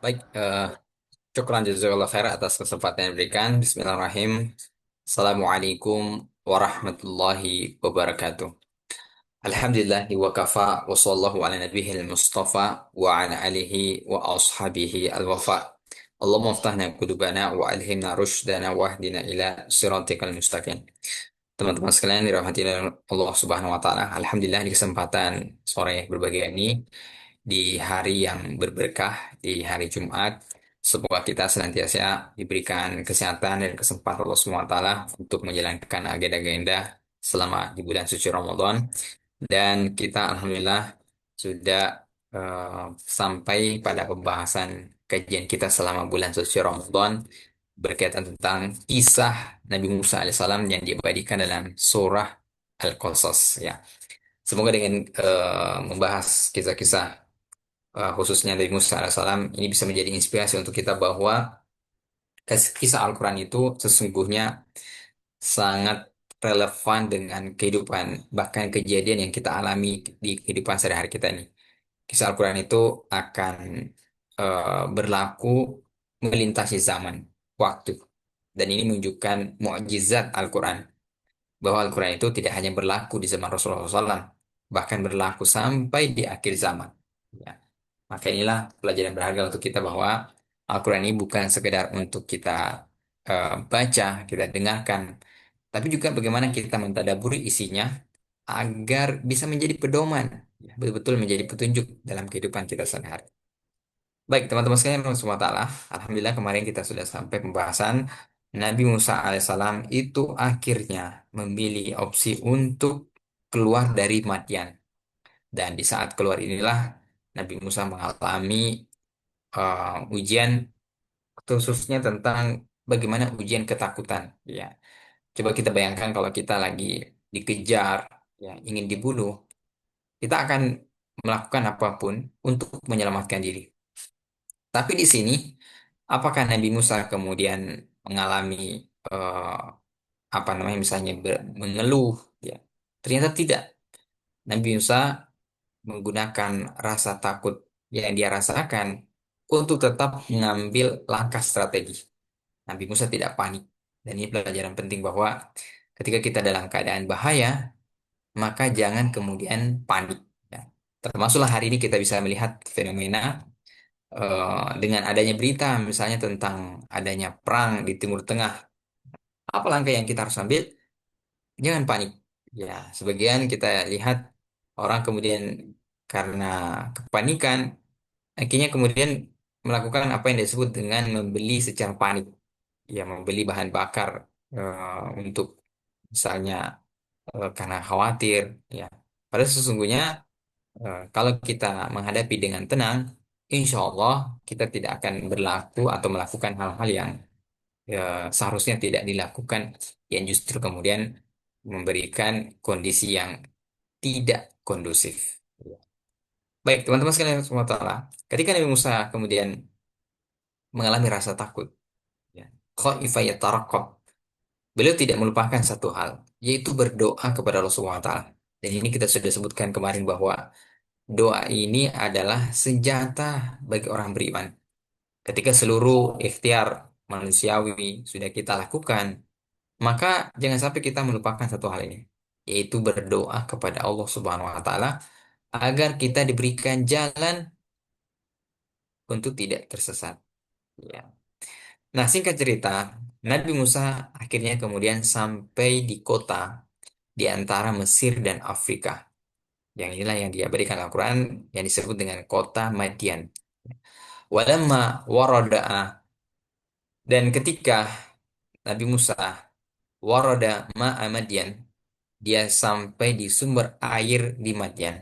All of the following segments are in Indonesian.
Baik, syukran jazakallah khair atas kesempatan yang diberikan. Bismillahirrahmanirrahim. Assalamualaikum warahmatullahi wabarakatuh. Alhamdulillah wa kafa wa sallallahu ala nabiyil mustafa wa ala alihi wa ashabihi al-wafa. Allahumma aftahna qulubana wa alhimna rushdana wa ahdina ila siratikal mustaqim. Teman-teman sekalian dirahmati oleh Allah Subhanahu wa taala. Alhamdulillah di kesempatan sore berbahagia ini di hari yang berberkah, di hari Jumat. Semoga kita senantiasa diberikan kesehatan dan kesempatan Allah Subhanahu wa taala untuk menjalankan agenda-agenda selama di bulan suci Ramadan. Dan kita alhamdulillah sudah sampai pada pembahasan kajian kita selama bulan suci Ramadan berkaitan tentang kisah Nabi Musa alaihissalam yang diabadikan dalam surah Al-Qasas ya. Semoga dengan membahas kisah-kisah khususnya Nabi Musa alaihissalam ini bisa menjadi inspirasi untuk kita bahwa kisah Al-Quran itu sesungguhnya sangat relevan dengan kehidupan bahkan kejadian yang kita alami di kehidupan sehari-hari kita ini. Kisah Al-Quran itu akan berlaku melintasi zaman, waktu. Dan ini menunjukkan mukjizat Al-Quran. Bahwa Al-Quran itu tidak hanya berlaku di zaman Rasulullah SAW, bahkan berlaku sampai di akhir zaman. Ya. Maka inilah pelajaran berharga untuk kita bahwa Al-Quran ini bukan sekedar untuk kita baca, kita dengarkan, tapi juga bagaimana kita mentadaburi isinya agar bisa menjadi pedoman, ya, betul-betul menjadi petunjuk dalam kehidupan kita sehari-hari. Baik, teman-teman sekalian, semua taala, alhamdulillah kemarin kita sudah sampai pembahasan Nabi Musa alaihissalam itu akhirnya memilih opsi untuk keluar dari Madian. Dan di saat keluar inilah Nabi Musa mengalami ujian khususnya tentang bagaimana ujian ketakutan. Ya, coba kita bayangkan kalau kita lagi dikejar, ya, ingin dibunuh, kita akan melakukan apapun untuk menyelamatkan diri. Tapi di sini, apakah Nabi Musa kemudian mengalami eh, apa namanya misalnya mengeluh? Ya, ternyata tidak. Nabi Musa menggunakan rasa takut yang dia rasakan untuk tetap mengambil langkah strategi. Nabi Musa tidak panik. Dan ini pelajaran penting bahwa ketika kita dalam keadaan bahaya, maka jangan kemudian panik. Ya. Termasuklah hari ini kita bisa melihat fenomena dengan adanya berita misalnya tentang adanya perang di Timur Tengah. Apa langkah yang kita harus ambil? Jangan panik. Ya, sebagian kita lihat orang kemudian karena kepanikan, akhirnya kemudian melakukan apa yang disebut dengan membeli secara panik. Ya, membeli bahan bakar untuk misalnya karena khawatir. Ya, padahal sesungguhnya kalau kita menghadapi dengan tenang, insya Allah kita tidak akan berlaku atau melakukan hal-hal yang ya, seharusnya tidak dilakukan, yang justru kemudian memberikan kondisi yang tidak kondusif. Baik, teman-teman sekalian semua taala, ketika Nabi Musa kemudian mengalami rasa takut, ya, khaifa yataraqqab, beliau tidak melupakan satu hal, yaitu berdoa kepada Allah Subhanahu wa taala. Dan ini kita sudah sebutkan kemarin bahwa doa ini adalah senjata bagi orang beriman. Ketika seluruh ikhtiar manusiawi sudah kita lakukan, maka jangan sampai kita melupakan satu hal ini, yaitu berdoa kepada Allah Subhanahu wa taala agar kita diberikan jalan untuk tidak tersesat. Ya. Nah, singkat cerita, Nabi Musa akhirnya kemudian sampai di kota di antara Mesir dan Afrika. Yang inilah yang diabadikan Al-Quran yang disebut dengan kota Madian. Walamma warada, dan ketika Nabi Musa warada ma'a Madian, dia sampai di sumber air di Madian.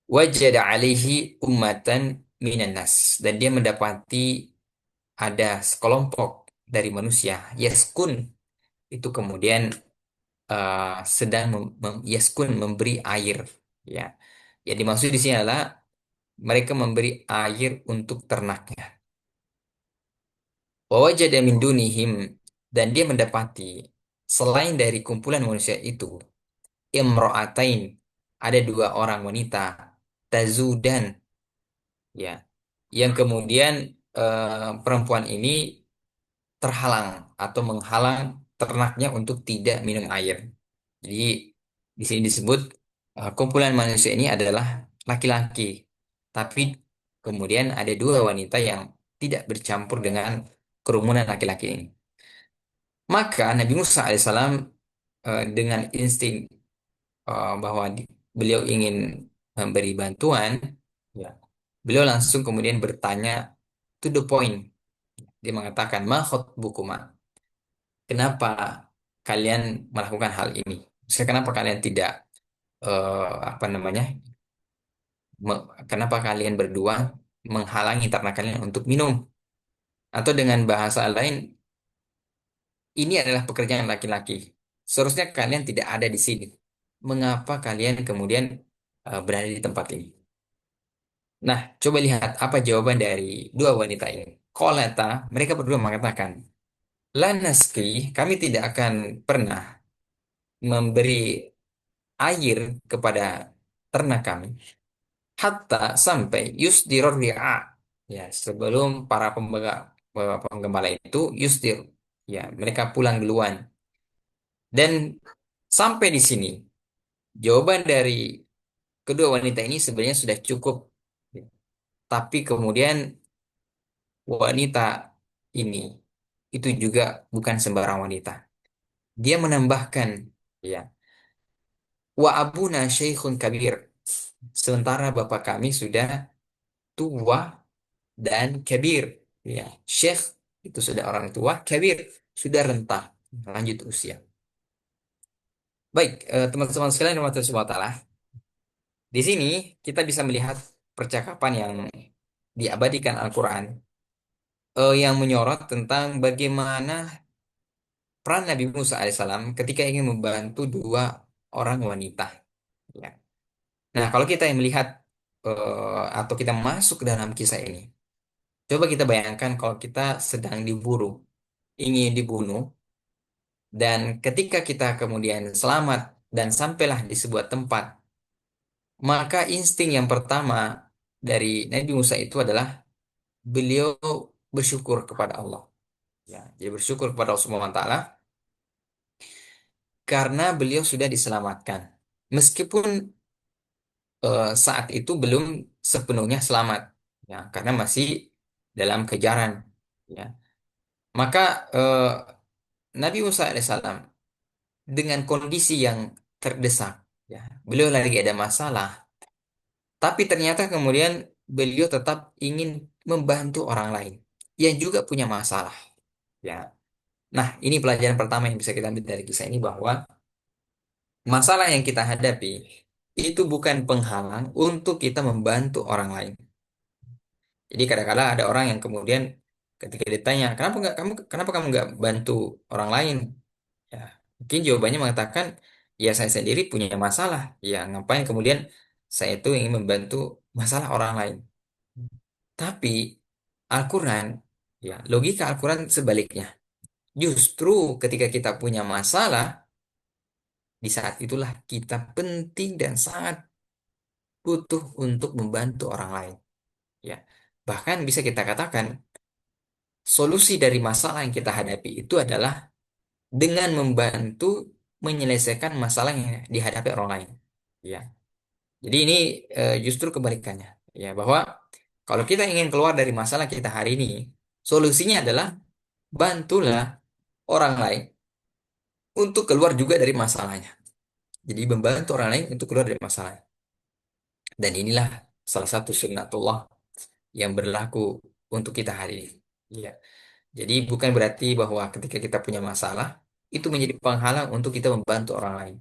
Wajada alaihi ummatan minan nas, dan dia mendapati ada sekelompok dari manusia yaskun, itu kemudian sedang yaskun memberi air, ya. Yang dimaksud di sini adalah mereka memberi air untuk ternaknya. Wa wajada min dunihim, dan dia mendapati selain dari kumpulan manusia itu imra'atain, ada dua orang wanita tazudan, ya, yang kemudian perempuan ini terhalang atau menghalang ternaknya untuk tidak minum air. Jadi di sini disebut kumpulan manusia ini adalah laki-laki, tapi kemudian ada dua wanita yang tidak bercampur dengan kerumunan laki-laki ini. Maka Nabi Musa alaihissalam dengan insting bahwa beliau ingin memberi bantuan, ya, beliau langsung kemudian bertanya to the point. Dia mengatakan, ma khotbukuma? Kenapa kalian melakukan hal ini? Maksudnya, kenapa kalian tidak apa namanya? Kenapa kalian berdua menghalangi ternak kalian untuk minum? Atau dengan bahasa lain, ini adalah pekerjaan laki-laki. Seharusnya kalian tidak ada di sini. Mengapa kalian kemudian berada di tempat ini? Nah, coba lihat apa jawaban dari dua wanita ini. Koleta, mereka berdua mengatakan, Lanaski, kami tidak akan pernah memberi air kepada ternak kami. Hatta sampai yusdiror ri'a. Ya, sebelum para penggembala itu yusdir. Ya, mereka pulang duluan. Dan sampai di sini, jawaban dari kedua wanita ini sebenarnya sudah cukup. Tapi kemudian wanita ini itu juga bukan sembarang wanita. Dia menambahkan, ya, wa abuna syekhun kabir. Sementara bapak kami sudah tua dan kabir. Ya, syekh itu sudah orang tua, kabir sudah rentah, lanjut usia. Baik, teman-teman sekalian, rahmatullahi wabarakatuh. Di sini kita bisa melihat percakapan yang diabadikan Al-Quran yang menyorot tentang bagaimana peran Nabi Musa alaihissalam ketika ingin membantu dua orang wanita. Ya. Nah, kalau kita yang melihat atau kita masuk ke dalam kisah ini, coba kita bayangkan kalau kita sedang diburu, ingin dibunuh, dan ketika kita kemudian selamat dan sampailah di sebuah tempat, maka insting yang pertama dari Nabi Musa itu adalah beliau bersyukur kepada Allah. Ya, jadi bersyukur kepada Allah Subhanahu wa taala karena beliau sudah diselamatkan. Meskipun saat itu belum sepenuhnya selamat, ya, karena masih dalam kejaran, ya. Maka eh, Nabi Musa alaihissalam dengan kondisi yang terdesak, ya, beliau lagi ada masalah, tapi ternyata kemudian beliau tetap ingin membantu orang lain yang juga punya masalah, ya. Nah, ini pelajaran pertama yang bisa kita ambil dari kisah ini bahwa masalah yang kita hadapi itu bukan penghalang untuk kita membantu orang lain. Jadi kadang-kadang ada orang yang kemudian ketika ditanya, kenapa kamu nggak bantu orang lain? Ya, mungkin jawabannya mengatakan, ya saya sendiri punya masalah. Ya, ngapain kemudian saya itu ingin membantu masalah orang lain. Tapi Al-Quran, ya, logika Al-Quran sebaliknya. Justru ketika kita punya masalah, di saat itulah kita penting dan sangat butuh untuk membantu orang lain. Ya, bahkan bisa kita katakan solusi dari masalah yang kita hadapi itu adalah dengan membantu menyelesaikan masalah yang dihadapi orang lain. Ya, jadi ini justru kebalikannya. Ya, bahwa kalau kita ingin keluar dari masalah kita hari ini, solusinya adalah bantulah orang lain untuk keluar juga dari masalahnya. Jadi membantu orang lain untuk keluar dari masalahnya. Dan inilah salah satu sunnatullah yang berlaku untuk kita hari ini. Ya. Jadi bukan berarti bahwa ketika kita punya masalah itu menjadi penghalang untuk kita membantu orang lain.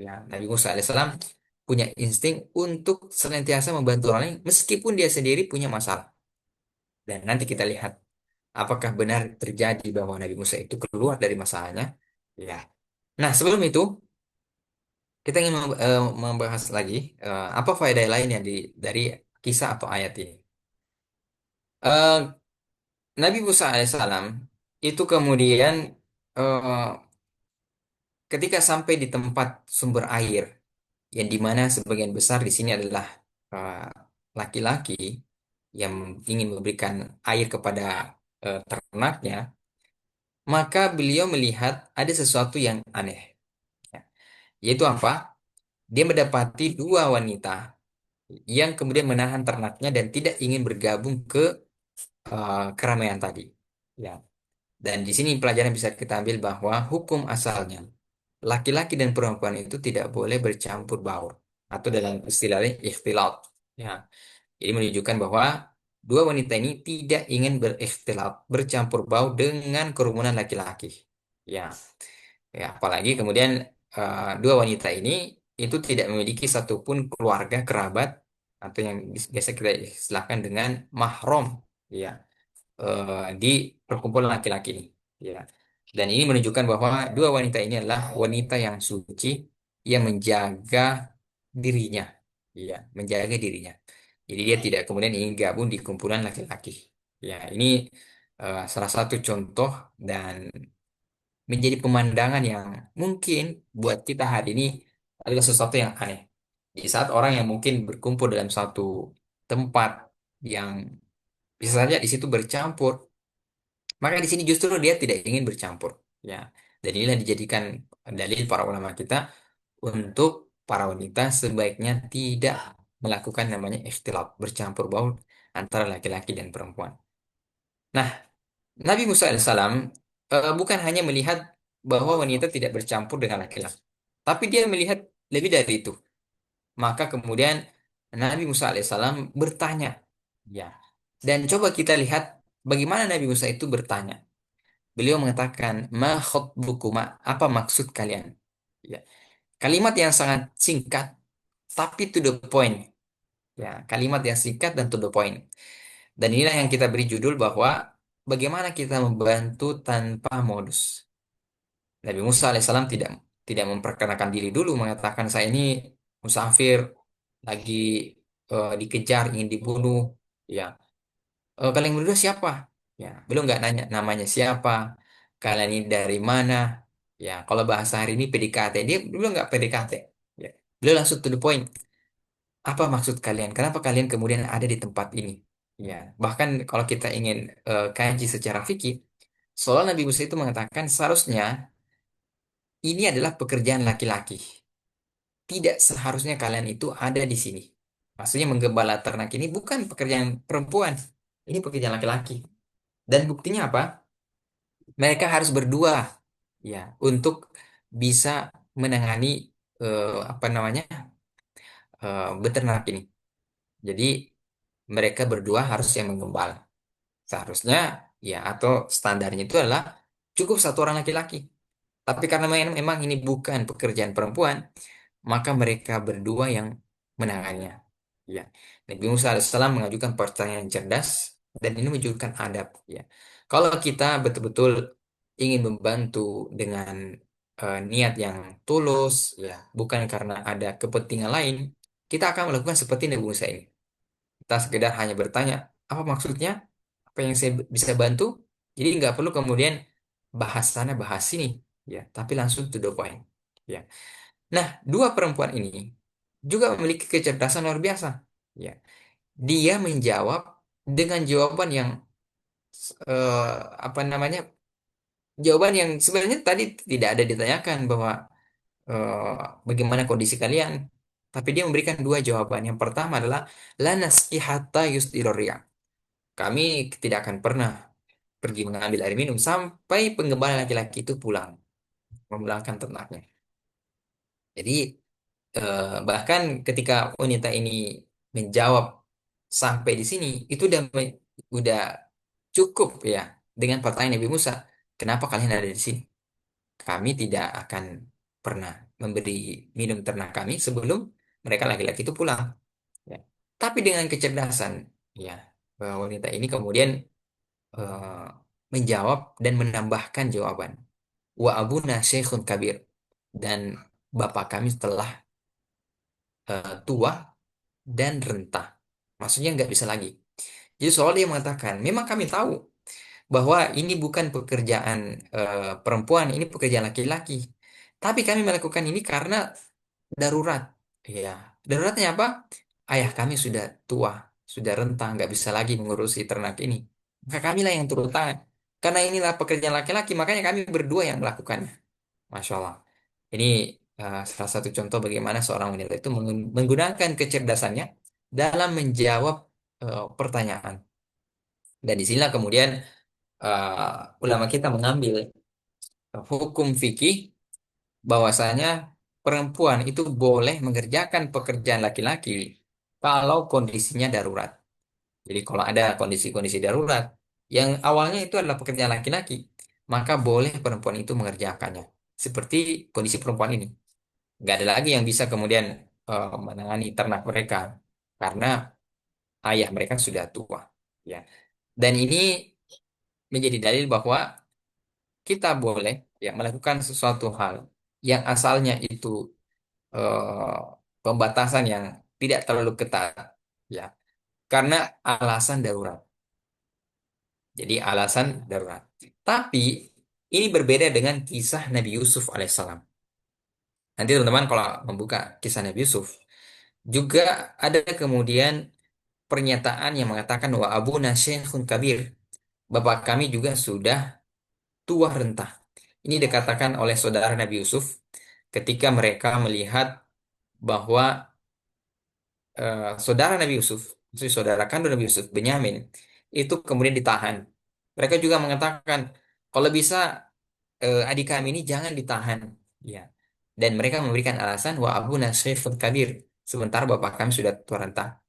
Ya, Nabi Musa alaihissalam punya insting untuk senantiasa membantu orang lain meskipun dia sendiri punya masalah. Dan nanti kita lihat apakah benar terjadi bahwa Nabi Musa itu keluar dari masalahnya. Ya. Nah, sebelum itu kita ingin membahas lagi apa faedah lain yang dari kisah atau ayat ini. Eh, Nabi Musa alaihissalam itu kemudian eh, ketika sampai di tempat sumber air, yang dimana sebagian besar di sini adalah eh, laki-laki, yang ingin memberikan air kepada ternaknya, maka beliau melihat ada sesuatu yang aneh. Ya. Yaitu apa? Dia mendapati dua wanita yang kemudian menahan ternaknya dan tidak ingin bergabung ke keramaian tadi. Ya. Dan di sini pelajaran bisa kita ambil bahwa hukum asalnya laki-laki dan perempuan itu tidak boleh bercampur baur atau dalam istilahnya ikhtilat. Ya. Jadi menunjukkan bahwa dua wanita ini tidak ingin berikhtilat, bercampur baur dengan kerumunan laki-laki. Ya. Ya, apalagi kemudian dua wanita ini itu tidak memiliki satupun keluarga, kerabat atau yang biasa kita istilahkan dengan mahram. Ya, di perkumpulan laki-laki ini. Ya. Dan ini menunjukkan bahwa dua wanita ini adalah wanita yang suci yang menjaga dirinya. Ya, menjaga dirinya. Jadi dia tidak kemudian ingin gabung di kumpulan laki-laki. Ya, ini salah satu contoh dan menjadi pemandangan yang mungkin buat kita hari ini adalah sesuatu yang aneh. Di saat orang yang mungkin berkumpul dalam satu tempat yang bisa saja di situ bercampur, maka di sini justru dia tidak ingin bercampur. Ya, dan inilah dijadikan dalil para ulama kita untuk para wanita sebaiknya tidak melakukan namanya ikhtilat, bercampur baur antara laki-laki dan perempuan. Nah, Nabi Musa alaihissalam bukan hanya melihat bahwa wanita tidak bercampur dengan laki-laki, tapi dia melihat lebih dari itu. Maka kemudian Nabi Musa alaihissalam bertanya, ya. Dan coba kita lihat bagaimana Nabi Musa itu bertanya. Beliau mengatakan, ma khotbukuma, apa maksud kalian? Ya. Kalimat yang sangat singkat, tapi to the point. Ya, kalimat yang singkat dan to the point. Dan inilah yang kita beri judul bahwa bagaimana kita membantu tanpa modus. Nabi Musa alaihissalam tidak tidak memperkenalkan diri dulu, mengatakan saya ini musafir, lagi dikejar, ingin dibunuh. Ya, kalian berdua siapa? Ya, belum nggak nanya namanya siapa, kalian ini dari mana? Ya, kalau bahasa hari ini PDKT, dia belum nggak PDKT. Ya, beliau langsung to the point. Apa maksud kalian? Kenapa kalian kemudian ada di tempat ini? Ya, bahkan kalau kita ingin kaji secara fikih, soal Nabi Musa itu mengatakan seharusnya ini adalah pekerjaan laki-laki. Tidak seharusnya kalian itu ada di sini. Maksudnya menggembala ternak ini bukan pekerjaan perempuan. Ini pekerjaan laki-laki. Dan buktinya apa? Mereka harus berdua ya untuk bisa menangani apa namanya beternak ini. Jadi mereka berdua harus yang menggembala. Seharusnya ya atau standarnya itu adalah cukup satu orang laki-laki. Tapi karena memang ini bukan pekerjaan perempuan, maka mereka berdua yang menangannya. Ya. Nabi Musa alaihissalam mengajukan pertanyaan cerdas dan ini menunjukkan adab. Ya. Kalau kita betul-betul ingin membantu dengan niat yang tulus, ya, bukan karena ada kepentingan lain, kita akan melakukan seperti Nabi Musa ini. Kita sekedar hanya bertanya, apa maksudnya? Apa yang saya bisa bantu? Jadi nggak perlu kemudian bahas sana bahas sini, ya, tapi langsung to the point. Ya. Nah, dua perempuan ini juga memiliki kecerdasan luar biasa. Ya, dia menjawab dengan jawaban yang apa namanya? Jawaban yang sebenarnya tadi tidak ada ditanyakan bahwa eh, bagaimana kondisi kalian, tapi dia memberikan dua jawaban. Yang pertama adalah la nasqi hatta yusdirur riya. Kami tidak akan pernah pergi mengambil air minum sampai penggembala laki-laki itu pulang, memulangkan ternaknya. Jadi bahkan ketika wanita ini menjawab sampai di sini, itu udah cukup ya dengan pertanyaan Nabi Musa, kenapa kalian ada di sini? Kami tidak akan pernah memberi minum ternak kami sebelum mereka laki-laki itu pulang. Ya. Tapi dengan kecerdasan, ya, wanita ini kemudian eh, menjawab dan menambahkan jawaban. Wa abuna syekhun kabir. Dan bapak kami telah tua dan renta. Maksudnya nggak bisa lagi. Jadi soal dia mengatakan, memang kami tahu bahwa ini bukan pekerjaan perempuan, ini pekerjaan laki-laki. Tapi kami melakukan ini karena darurat. Ya, daruratnya apa? Ayah kami sudah tua, sudah renta, nggak bisa lagi mengurusi ternak ini. Maka kamilah yang turun tangan. Karena inilah pekerjaan laki-laki, makanya kami berdua yang melakukannya. Masya Allah. Ini salah satu contoh bagaimana seorang wanita itu menggunakan kecerdasannya dalam menjawab pertanyaan. Dan disinilah kemudian ulama kita mengambil hukum fikih bahwasanya perempuan itu boleh mengerjakan pekerjaan laki-laki kalau kondisinya darurat. Jadi kalau ada kondisi-kondisi darurat yang awalnya itu adalah pekerjaan laki-laki, maka boleh perempuan itu mengerjakannya. Seperti kondisi perempuan ini. Nggak ada lagi yang bisa kemudian menangani ternak mereka karena ayah mereka sudah tua. Ya. Dan ini menjadi dalil bahwa kita boleh ya melakukan sesuatu hal yang asalnya itu eh, pembatasan yang tidak terlalu ketat, ya, karena alasan darurat. Jadi alasan darurat. Tapi ini berbeda dengan kisah Nabi Yusuf alaihissalam. Nanti teman-teman kalau membuka kisah Nabi Yusuf, juga ada kemudian pernyataan yang mengatakan wa abuna syekhun kabir. Bapak kami juga sudah tua renta. Ini dikatakan oleh saudara Nabi Yusuf ketika mereka melihat bahwa saudara Nabi Yusuf, maksudnya saudara kandung Nabi Yusuf, Benyamin, itu kemudian ditahan. Mereka juga mengatakan, kalau bisa adik kami ini jangan ditahan. Ya. Dan mereka memberikan alasan, wa abu nasrifun kabir. Sementara bapak kami sudah tua renta.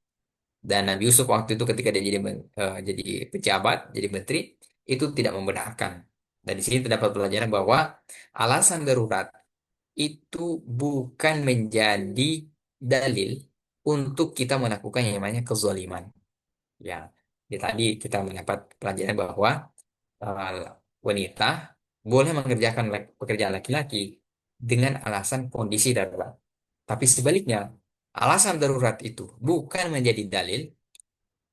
Dan Nabi Yusuf waktu itu ketika dia jadi pejabat, jadi menteri, itu tidak membenarkan. Dan di sini terdapat pelajaran bahwa alasan darurat itu bukan menjadi dalil untuk kita melakukan yang namanya kezaliman. Ya, tadi kita mendapat pelajaran bahwa eh, wanita boleh mengerjakan pekerjaan laki-laki dengan alasan kondisi darurat. Tapi sebaliknya, alasan darurat itu bukan menjadi dalil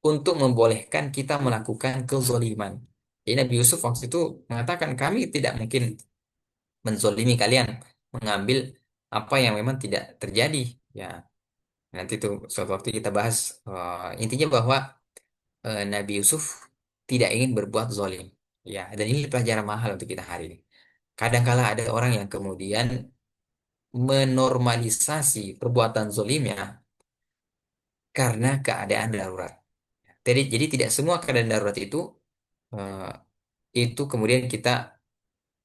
untuk membolehkan kita melakukan kezaliman. Jadi Nabi Yusuf waktu itu mengatakan kami tidak mungkin menzolimi kalian, mengambil apa yang memang tidak terjadi. Ya, nanti tuh suatu waktu kita bahas intinya bahwa Nabi Yusuf tidak ingin berbuat zalim. Ya, dan ini pelajaran mahal untuk kita hari ini. Kadangkala ada orang yang kemudian menormalisasi perbuatan zalimnya karena keadaan darurat. Jadi tidak semua keadaan darurat eh, itu kemudian kita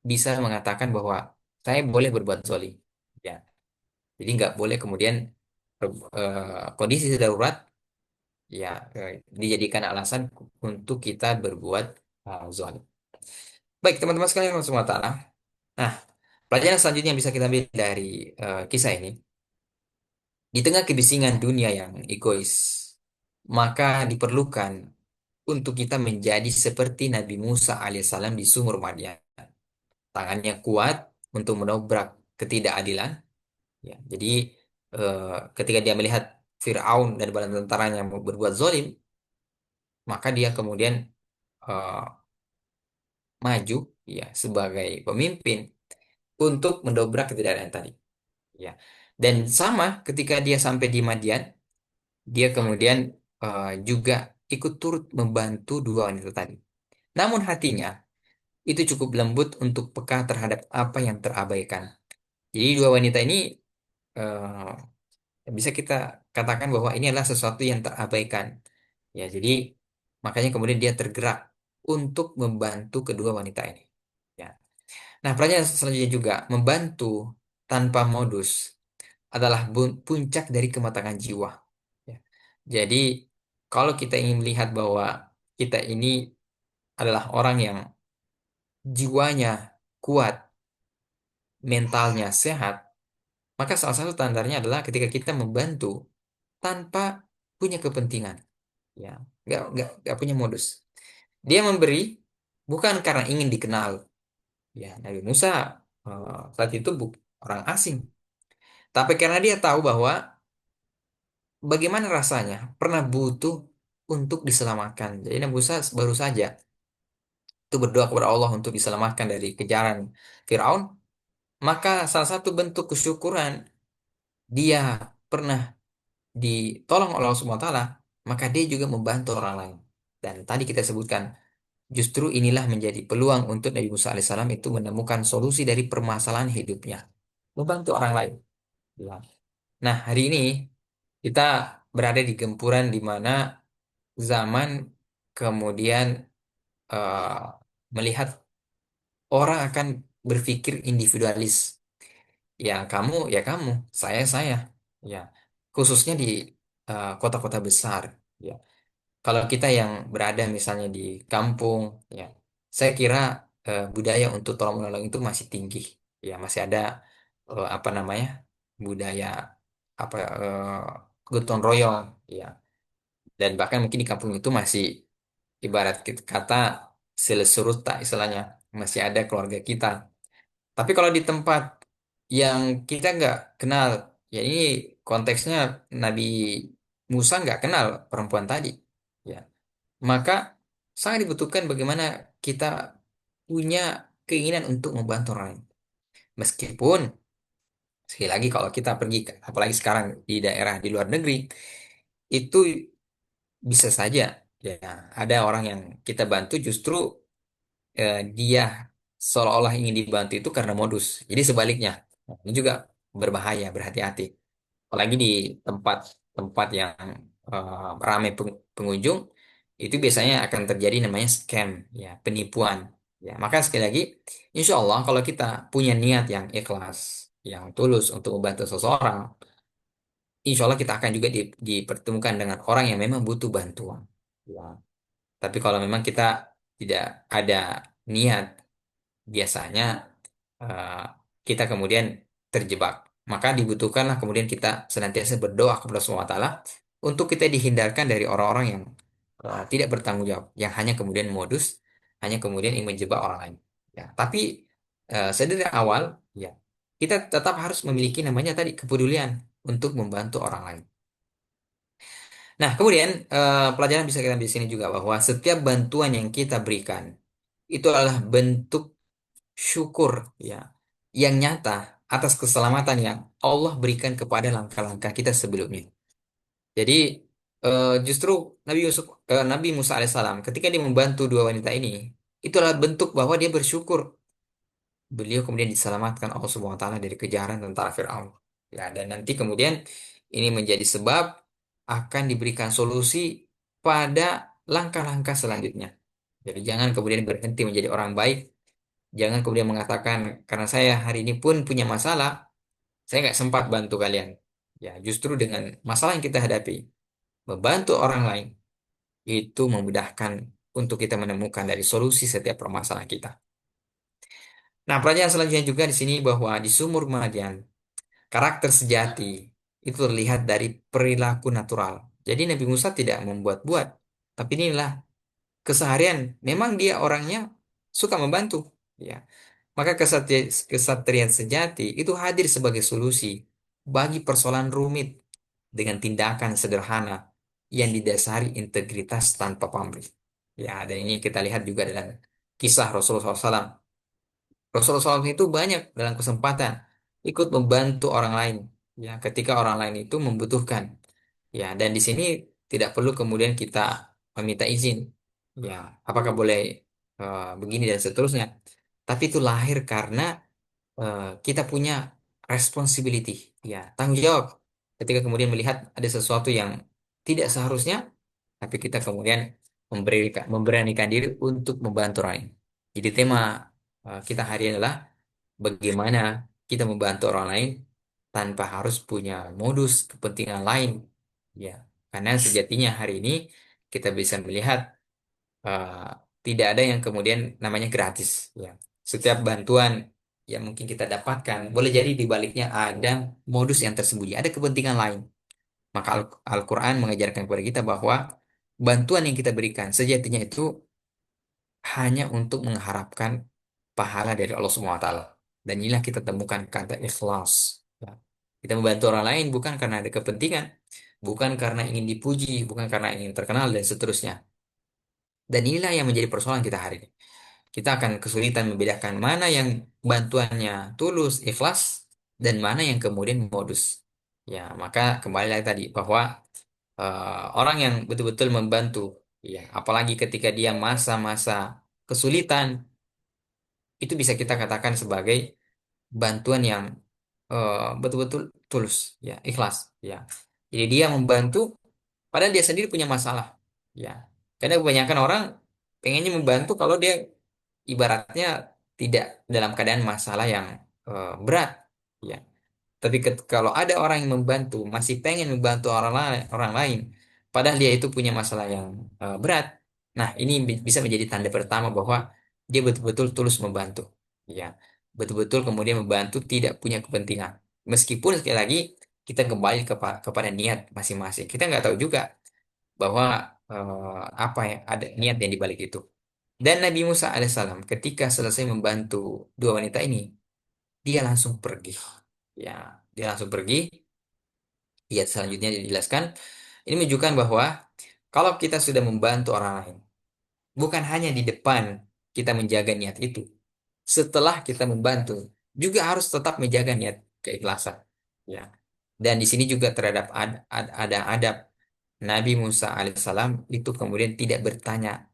bisa mengatakan bahwa saya boleh berbuat zalim. Ya, jadi nggak boleh kemudian kondisi darurat ya dijadikan alasan untuk kita berbuat zalim. Baik, teman-teman sekalian semua taala. Nah, pelajaran selanjutnya yang bisa kita ambil dari kisah ini, di tengah kebisingan dunia yang egois, maka diperlukan untuk kita menjadi seperti Nabi Musa alaihissalam di sumur Madian. Tangannya kuat untuk menobrak ketidakadilan. Ya, jadi ketika dia melihat Fir'aun dan bala tentaranya mau berbuat zalim, maka dia kemudian eh, maju ya sebagai pemimpin untuk mendobrak ketidakadilan tadi. Ya. Dan sama ketika dia sampai di Madian, dia kemudian juga ikut turut membantu dua wanita tadi. Namun hatinya itu cukup lembut untuk peka terhadap apa yang terabaikan. Jadi dua wanita ini bisa kita katakan bahwa ini adalah sesuatu yang terabaikan. Ya, jadi makanya kemudian dia tergerak untuk membantu kedua wanita ini. Ya. Nah, pelajaran selanjutnya juga membantu tanpa modus adalah puncak dari kematangan jiwa. Ya. Jadi, kalau kita ingin melihat bahwa kita ini adalah orang yang jiwanya kuat, mentalnya sehat, maka salah satu tandarnya adalah ketika kita membantu tanpa punya kepentingan. Ya, nggak punya modus. Dia memberi bukan karena ingin dikenal. Ya, Nabi Musa saat itu orang asing, tapi karena dia tahu bahwa bagaimana rasanya pernah butuh untuk diselamatkan. Jadi Nabi Musa baru saja itu berdoa kepada Allah untuk diselamatkan dari kejaran Firaun. Maka salah satu bentuk kesyukuran dia pernah ditolong oleh Allah Subhanahu wa taala maka dia juga membantu orang lain. Dan tadi kita sebutkan, justru inilah menjadi peluang untuk Nabi Musa alaihissalam itu menemukan solusi dari permasalahan hidupnya, membantu orang lain. Ya. Nah, hari ini kita berada di gempuran di mana zaman kemudian eh, melihat orang akan berpikir individualis. Ya kamu, ya kamu, saya. Ya, khususnya di kota-kota besar. Ya, kalau kita yang berada misalnya di kampung, ya, saya kira budaya untuk tolong menolong itu masih tinggi. Ya, masih ada apa namanya budaya apa gotong royong. Ya, dan bahkan mungkin di kampung itu masih ibarat kata selesuruta istilahnya, masih ada keluarga kita. Tapi kalau di tempat yang kita nggak kenal, ya ini konteksnya Nabi Musa nggak kenal perempuan tadi, ya. Maka sangat dibutuhkan bagaimana kita punya keinginan untuk membantu orang lain. Meskipun sekali lagi kalau kita pergi, apalagi sekarang di daerah di luar negeri, itu bisa saja ya ada orang yang kita bantu justru dia seolah-olah ingin dibantu itu karena modus. Jadi sebaliknya, nah, ini juga berbahaya, berhati-hati. Apalagi di tempat-tempat yang ramai pengunjung, itu biasanya akan terjadi namanya scam, ya, penipuan. Ya, maka sekali lagi, insya Allah kalau kita punya niat yang ikhlas, yang tulus untuk membantu seseorang, insya Allah kita akan juga dipertemukan dengan orang yang memang butuh bantuan. Ya. Tapi kalau memang kita tidak ada niat, biasanya eh, kita kemudian terjebak. Maka dibutuhkanlah kemudian kita senantiasa berdoa kepada Allah SWT untuk kita dihindarkan dari orang-orang yang tidak bertanggung jawab, yang hanya kemudian modus, hanya kemudian ingin menjebak orang lain. Ya, tapi sedari awal, ya kita tetap harus memiliki namanya tadi kepedulian untuk membantu orang lain. Nah, kemudian pelajaran bisa kita ambil di sini juga bahwa setiap bantuan yang kita berikan itu adalah bentuk syukur ya yang nyata atas keselamatan yang Allah berikan kepada langkah-langkah kita sebelumnya. Jadi justru Nabi Musa alaihissalam ketika dia membantu dua wanita ini itu adalah bentuk bahwa dia bersyukur beliau kemudian diselamatkan Allah Subhanahu wa taala dari kejaran tentara Firaun. Ya, dan nanti kemudian ini menjadi sebab akan diberikan solusi pada langkah-langkah selanjutnya. Jadi jangan kemudian berhenti menjadi orang baik. Jangan kemudian mengatakan karena saya hari ini pun punya masalah, saya nggak sempat bantu kalian. Ya, justru dengan masalah yang kita hadapi, membantu orang lain itu memudahkan untuk kita menemukan dari solusi setiap permasalahan kita. Nah, pelajaran selanjutnya juga di sini bahwa di sumur Madian, karakter sejati itu terlihat dari perilaku natural. Jadi Nabi Musa tidak membuat-buat, tapi inilah keseharian. Memang dia orangnya suka membantu. Ya, maka kesatriaan sejati itu hadir sebagai solusi bagi persoalan rumit dengan tindakan sederhana yang didasari integritas tanpa pamrih. Ya, dan ini kita lihat juga dalam kisah Rasulullah SAW. Rasulullah SAW itu banyak dalam kesempatan ikut membantu orang lain. Ya, ketika orang lain itu membutuhkan. Ya, dan di sini tidak perlu kemudian kita meminta izin. Ya, apakah boleh begini dan seterusnya. Tapi itu lahir karena kita punya responsibility, ya, tanggung jawab. Ketika kemudian melihat ada sesuatu yang tidak seharusnya, tapi kita kemudian memberanikan diri untuk membantu orang lain. Jadi tema kita hari ini adalah bagaimana kita membantu orang lain tanpa harus punya modus kepentingan lain, ya. Karena sejatinya hari ini kita bisa melihat eh, tidak ada yang kemudian namanya gratis, ya. Setiap bantuan yang mungkin kita dapatkan boleh jadi di baliknya ada modus yang tersembunyi, ada kepentingan lain. Maka Al-Quran mengajarkan kepada kita bahwa bantuan yang kita berikan sejatinya itu hanya untuk mengharapkan pahala dari Allah Subhanahu wa taala. Dan inilah kita temukan kata ikhlas. Ya. Kita membantu orang lain bukan karena ada kepentingan, bukan karena ingin dipuji, bukan karena ingin terkenal dan seterusnya. Dan inilah yang menjadi persoalan kita hari ini. Kita akan kesulitan membedakan mana yang bantuannya tulus, ikhlas, dan mana yang kemudian modus. Ya, maka kembali lagi tadi bahwa orang yang betul-betul membantu, ya, apalagi ketika dia masa-masa kesulitan, itu bisa kita katakan sebagai bantuan yang betul-betul tulus, ya, ikhlas, ya. Jadi dia membantu padahal dia sendiri punya masalah, ya. Karena kebanyakan orang pengennya membantu kalau dia ibaratnya tidak dalam keadaan masalah yang berat, ya. Tapi kalau ada orang yang membantu, masih pengen membantu orang lain, padahal dia itu punya masalah yang berat. Nah, ini bisa menjadi tanda pertama bahwa dia betul-betul tulus membantu. Ya, betul-betul kemudian membantu tidak punya kepentingan. Meskipun sekali lagi kita kembali kepada niat masing-masing. Kita nggak tahu juga bahwa apa yang ada niat yang dibalik itu. Dan Nabi Musa alaihissalam ketika selesai membantu dua wanita ini, dia langsung pergi. Ya, dia langsung pergi. Ya, selanjutnya dijelaskan. Ini menunjukkan bahwa kalau kita sudah membantu orang lain, bukan hanya di depan kita menjaga niat itu. Setelah kita membantu, juga harus tetap menjaga niat keikhlasan. Ya. Dan di sini juga terhadap ada adab Nabi Musa alaihissalam itu kemudian tidak bertanya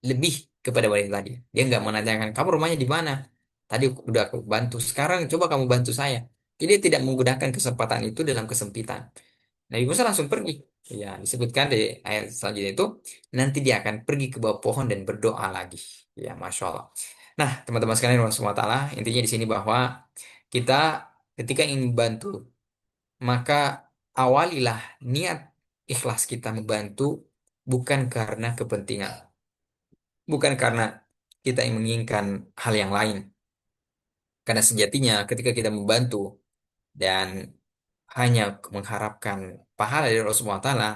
lebih kepada wanita tadi. Dia nggak menanyakan, kamu rumahnya di mana? Tadi udah aku bantu, sekarang coba kamu bantu saya. Jadi dia tidak menggunakan kesempatan itu dalam kesempitan. Nabi Musa langsung pergi. Ya, disebutkan di ayat selanjutnya itu, nanti dia akan pergi ke bawah pohon dan berdoa lagi. Ya, Masya Allah. Nah, teman-teman sekalian, Allah Taala, intinya di sini bahwa kita ketika ingin membantu, maka awalilah niat ikhlas kita membantu bukan karena kepentingan. Bukan karena kita yang menginginkan hal yang lain. Karena sejatinya ketika kita membantu dan hanya mengharapkan pahala dari Allah Subhanahu wa taala,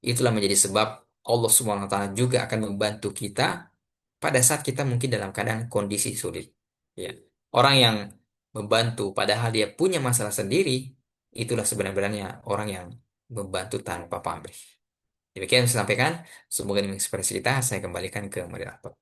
itulah menjadi sebab Allah Subhanahu wa taala juga akan membantu kita pada saat kita mungkin dalam keadaan kondisi sulit. Ya. Orang yang membantu padahal dia punya masalah sendiri, itulah sebenarnya orang yang membantu tanpa pamrih. Demikian yang saya sampaikan. Semoga ini menginspirasi kita. Saya kembalikan ke moderator.